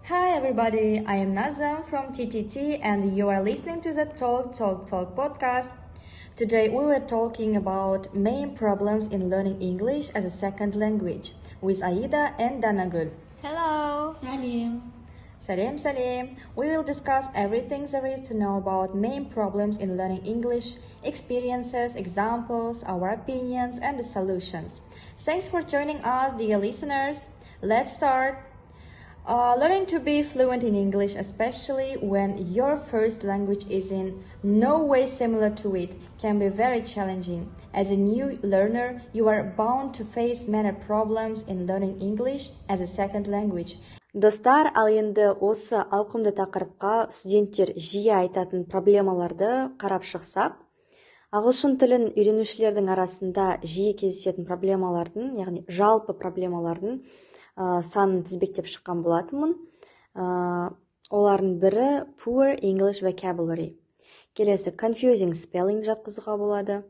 Hi everybody, I am Nazam from TTT and you are listening to the Talk podcast. Today we were talking about main problems in learning English as a second language with Aida and Danagul. Hello! Salim! Salim. We will discuss everything there is to know about main problems in learning English, experiences, examples, our opinions, and the solutions. Thanks for joining us, dear listeners. Let's start. Learning to be fluent in English, especially when your first language is in no way similar to it, can be very challenging. As a new learner, you are bound to face many problems in learning English as a second language. Достар, ал енді осы ауқымды тақырыпқа студенттер жиі айтатын проблемаларды қарап шықсақ, ағылшын тілін үйренушілердің арасында жиі кездесетін проблемалардың, яғни жалпы проблемалардың санын тізбектеп шыққан болатынмын. Олардың бірі poor English vocabulary. Келесі confusing spelling жатқызуға болады.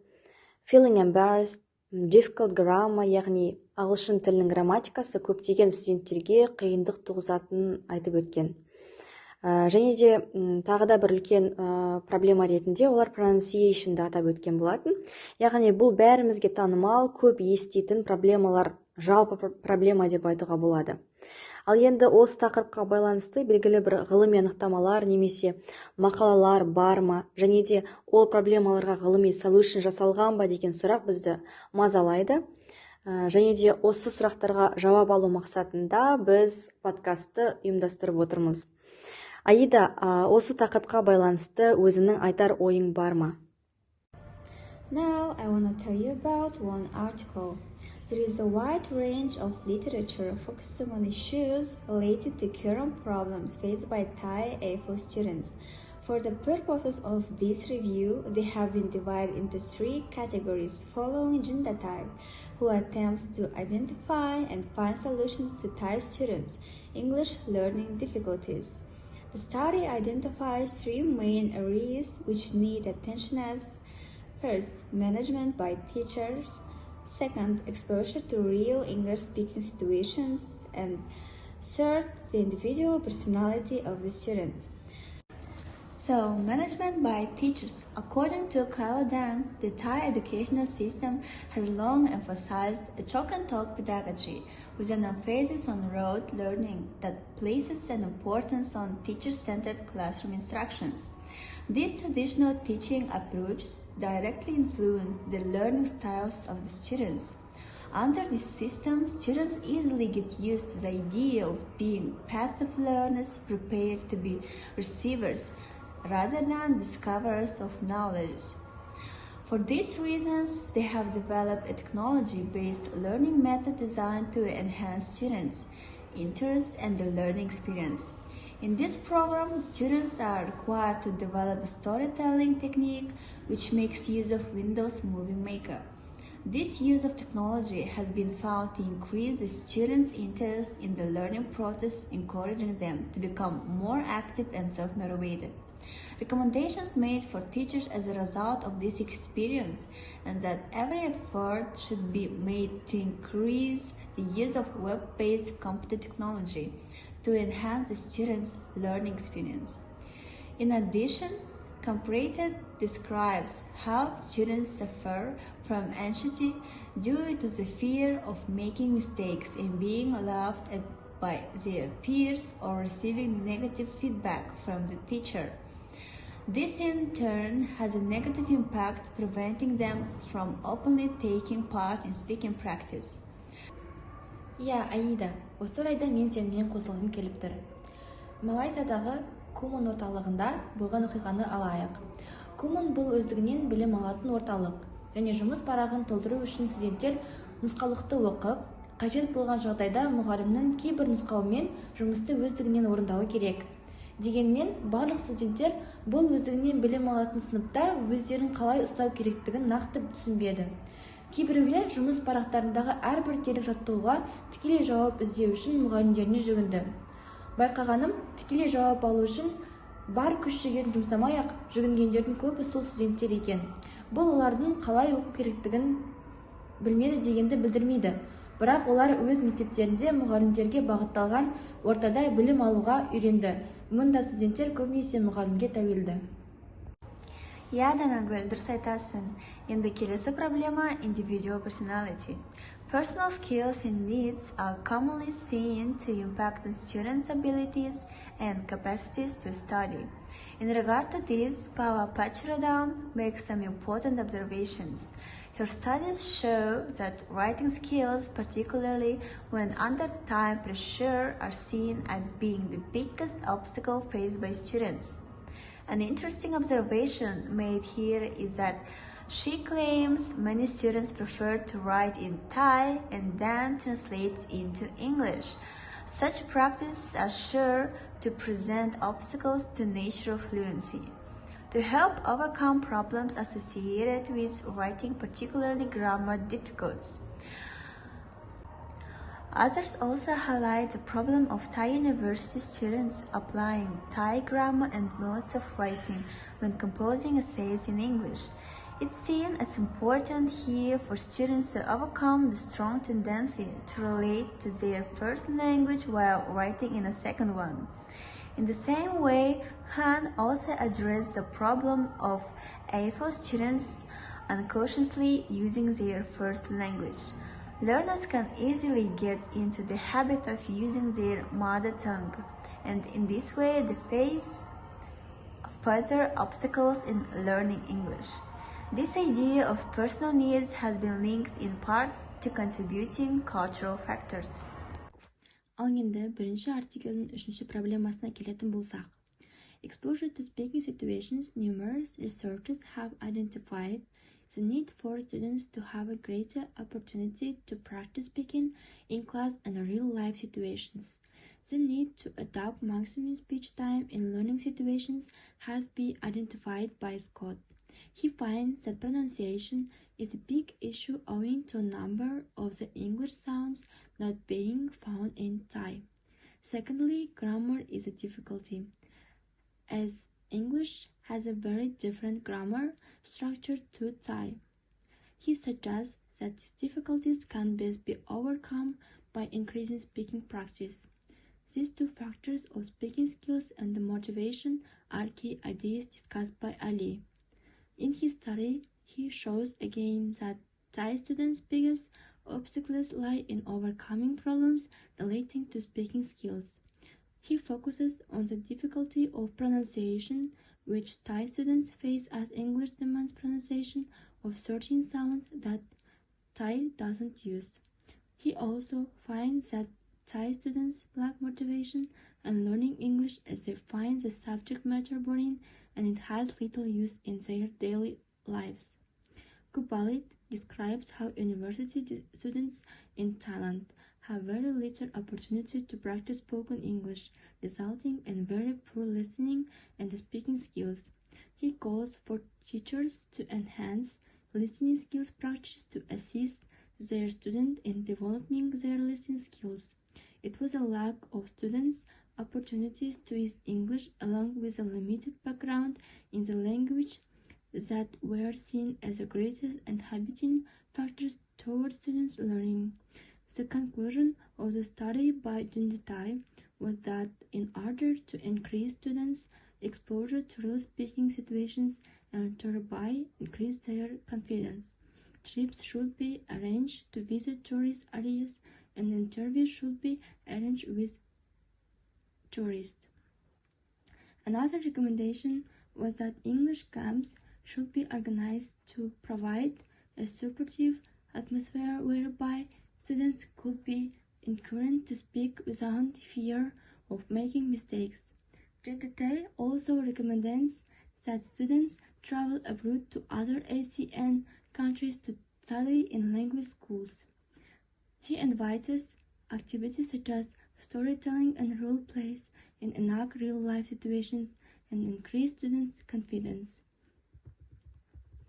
Feeling embarrassed, difficult grammar, яғни ағылшын тілінің грамматикасы көптеген студенттерге қиындық туғызатынын айтып өткен. Және де тағы да бір үлкен проблема ретінде олар pronunciation'ды атап өткен болатын. Яғни бұл бәрімізге танымал, көп еститін проблемалар, жалпы проблема деп айтуға болады. Ал енді осы тақырыпқа байланысты белгілі бір ғылыми анықтамалар немесе мақалалар бар ма, және де ол проблемаларға ғылыми solution жасалған ба деген сұрақ бізді мазалайды. Және де осы сұрақтарға жауап алу мақсатында біз подкастты ұйымдастырып отырмыз. Аида, осы тақырыпқа байланысты өзіңнің айтар ойың бар ма? Now I want to tell you about one article. There is a wide range of literature focusing on issues related to current problems faced by Thai A4 students. For the purposes of this review, they have been divided into three categories following gender type, who attempts to identify and find solutions to Thai students' English learning difficulties. The study identifies three main areas which need attention as: first, management by teachers; second, exposure to real English-speaking situations; and third, the individual personality of the student. So, management by teachers. According to Kao Dang, the Thai educational system has long emphasized a chalk-and-talk pedagogy with an emphasis on rote learning that places an importance on teacher-centered classroom instructions. This traditional teaching approach directly influence the learning styles of the students. Under this system, students easily get used to the idea of being passive learners prepared to be receivers rather than discoverers of knowledge. For these reasons, they have developed a technology-based learning method designed to enhance students' interest and the learning experience. In this program, students are required to develop a storytelling technique which makes use of Windows Movie Maker. This use of technology has been found to increase the students' interest in the learning process, encouraging them to become more active and self-motivated. Recommendations made for teachers as a result of this experience, and that every effort should be made to increase the use of web-based computer technology to enhance the students' learning experience. In addition, Comparated describes how students suffer from anxiety due to the fear of making mistakes and being laughed at by their peers or receiving negative feedback from the teacher. This in turn has a negative impact, preventing them from openly taking part in speaking practice. Yeah, Аида, осы орайда мен сенімен қосылғым келіп тұр. Малайзиядағы Кумон орталығында болған оқиғаны алайық. Кумон бұл өздігінен білім алатын орталық, және жұмыс парағын толтыру үшін студенттер нұсқаулықты оқып, қажет болған жағдайда мұғалімнің кейбір нұсқауымен жұмысты өздігінен орындауы керек. Дегенмен, барлық студенттер бұл өздігінен білім алатын сыныпта өздерін қалай ұстау керектігін нақты түсінбеді. Кейбіреулер жұмыс парақтарындағы әрбір телек жаттығуға тікелей жауап іздеу үшін мұғалімдеріне жүгінді. Байқағаным, тікелей жауап алу үшін бар күш-жігерін жұмсамай-ақ жүгінгендердің көбі сол студенттер екен. Бұл олардың қалай оқу керектігін білмеді дегенді білдірмейді. Бірақ олар өз мектептерінде мұғалімдерге бағытталған ортада білім алуға үйренді. Мұнда студенттер көбінесе мұғалімге тәуелді. Я, Данагүл, дұрыс айтасың. Енді келесі проблема – individual personality. Personal skills and needs are commonly seen to impact on students' abilities and capacities to study. In regard to this, Paula Pacharadam makes some important observations. Her studies show that writing skills, particularly when under time pressure, are seen as being the biggest obstacle faced by students. An interesting observation made here is that she claims many students prefer to write in Thai and then translate into English. Such practices are sure to present obstacles to natural fluency. To help overcome problems associated with writing, particularly grammar difficulties, others also highlight the problem of Thai university students applying Thai grammar and modes of writing when composing essays in English. It's seen as important here for students to overcome the strong tendency to relate to their first language while writing in a second one. In the same way, Han also addressed the problem of AFO students unconsciously using their first language. Learners can easily get into the habit of using their mother tongue, and in this way they face further obstacles in learning English. This idea of personal needs has been linked in part to contributing cultural factors. Ал енді бірінші артиклдің үшінші проблемасына келетін болсақ. Exposure to speaking situations, numerous researchers have identified the need for students to have a greater opportunity to practice speaking in class and real-life situations. The need to adopt maximum speech time in learning situations has been identified by Scott. He finds that pronunciation is a big issue owing to a number of the English sounds not being found in Thai. Secondly, grammar is a difficulty, as English has a very different grammar structure to Thai. He suggests that these difficulties can best be overcome by increasing speaking practice. These two factors of speaking skills and the motivation are key ideas discussed by Ali. In his study, he shows again that Thai students' biggest obstacles lie in overcoming problems relating to speaking skills. He focuses on the difficulty of pronunciation, which Thai students face as English demands pronunciation of certain sounds that Thai doesn't use. He also finds that Thai students lack motivation in learning English as they find the subject matter boring and it has little use in their daily lives. Kubalit describes how university students in Thailand have very little opportunity to practice spoken English, resulting in very poor listening and speaking skills. He calls for teachers to enhance listening skills practice to assist their students in developing their listening skills. It was a lack of students' opportunities to use English along with a limited background in the language that were seen as the greatest inhibiting factors towards students' learning. The conclusion of the study by Jinjitai was that in order to increase students' exposure to real speaking situations and thereby increase their confidence, trips should be arranged to visit tourist areas and interviews should be arranged with tourists. Another recommendation was that English camps should be organized to provide a supportive atmosphere whereby students could be encouraged to speak without fear of making mistakes. TTT also recommends that students travel abroad to other ASEAN countries to study in language schools. He invites activities such as storytelling and role plays and enact real-life situations and increase students' confidence.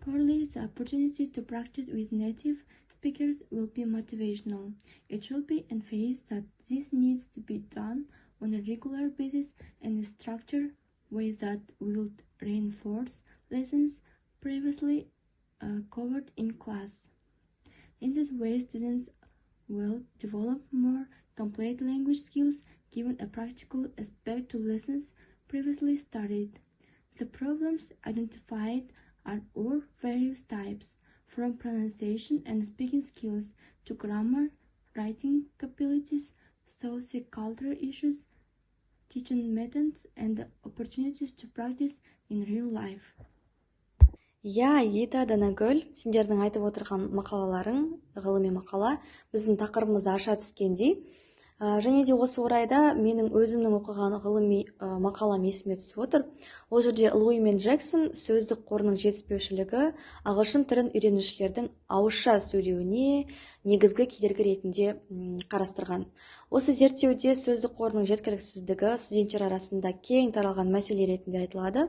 Currently, the opportunity to practice with native speakers will be motivational. It should be emphasized that this needs to be done on a regular basis in a structured way that will reinforce lessons previously covered in class. In this way, students will develop more complete language skills given a practical aspect to lessons previously studied. The problems identified are of various types, from pronunciation and speaking skills to grammar, writing capabilities, socio-cultural issues, teaching methods, and opportunities to practice in real life. Иә, Еда Данагүл, сендердің айтып отырған мақалаларың, ғылыми мақала, біздің тақырыбымызды аша түскендей. Және де осы орайда менің өзімнің оқыған ғылыми мақалам есіме түсіп отыр. Ол жерде Луи мен Джексон сөздік қорының жетіспеушілігі ағылшын тілін үйренушілердің ауызша сөйлеуіне негізгі кедергі ретінде қарастырған. Осы зерттеуде сөздік қорының жеткіліксіздігі студенттер арасында кең таралған мәселе ретінде айтылады.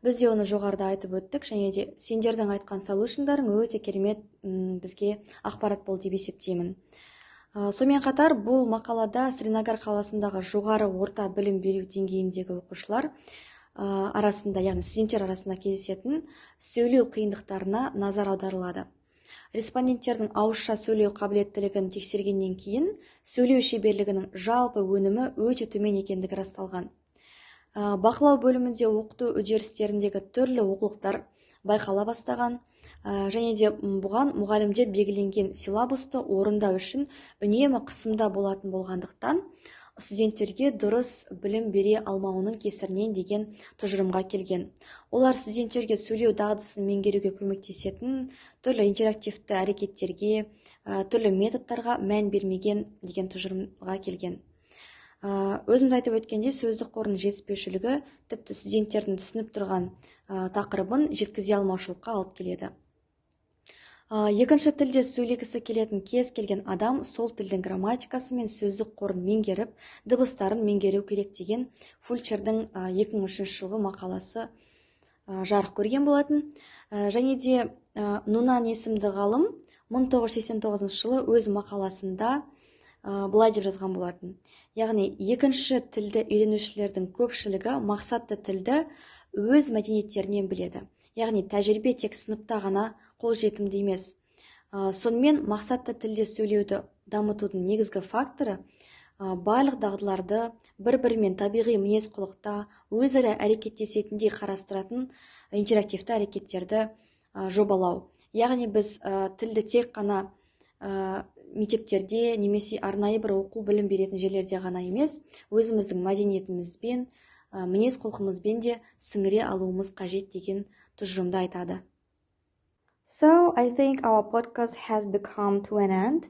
Біз де оны жоғарыда айтып өттік, және де сендердің айтқан солюшндарың өте керемет бізге ақпарат болды деп есептеймін. Сонымен қатар бұл мақалада Сринагар қаласындағы жоғары орта білім беру деңгейіндегі оқушылар арасында, яғни студенттер арасында кездесетін сөйлеу қиындықтарына назар аударылады. Респонденттердің ауызша сөйлеу қабілеттілігін тексергеннен кейін сөйлеу шеберлігінің жалпы өнімі өте төмен екендігі расталған. Бақылау бөлімінде оқыту үдерістеріндегі түрлі олқылықтар байқала бастаған, және де бұған мұғалімдер белгіленген силабусты орындау үшін үнемі қысымда болатын болғандықтан, студенттерге дұрыс білім бере алмауының кесірінен деген тұжырымға келген. Олар студенттерге сөйлеу дағдысын меңгеруге көмектесетін түрлі интерактивті әрекеттерге, түрлі методтарға мән бермеген деген тұжырымға келген. Өзімді айтып өткенде, сөздік қорының жетіспеушілігі тіпті студенттердің түсініп тұрған тақырыбын жеткізе алмаушылыққа алып келеді. Екінші тілде сөйлегісі келетін кез келген адам сол тілдің грамматикасы мен сөздік қорын меңгеріп, дыбыстарын меңгеру керек деген Фульчердің 2003 жылғы мақаласы жарық көрген болатын. Және де Нунан есімді ғалым 1989 жылы өз мақаласында былай деп жазған болатын. Яғни, екінші тілді үйренушілердің көпшілігі мақсатты тілді өз мәдениеттерінен біледі. Яғни, тәжірибе тек сыныпта ғана қолжетімді емес. Сонымен мақсатты тілде сөйлеуді дамытудың негізгі факторы барлық дағдыларды бір-бірімен табиғи мінез-құлықта өзара әрекеттесетіндей қарастыратын интерактивті әрекеттерді жобалау. Яғни, біз тілді тек қана мектептерде немесе арнайы бір оқу білім беретін жерлерде ғана емес, өзіміздің мәдениетімізбен, мінез-құлқымызбен де сіңіре алуымыз қажет деген тұжырымды айтады. So, I think our podcast has become to an end.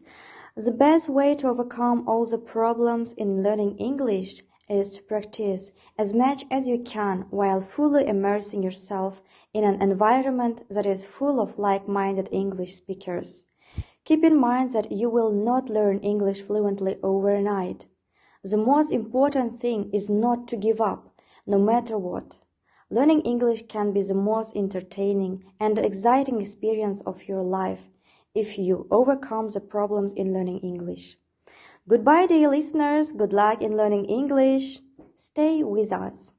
The best way to overcome all the problems in learning English is to practice as much as you can while fully immersing yourself in an environment that is full of like-minded English speakers. Keep in mind that you will not learn English fluently overnight. The most important thing is not to give up, no matter what. Learning English can be the most entertaining and exciting experience of your life if you overcome the problems in learning English. Goodbye, dear listeners. Good luck in learning English. Stay with us.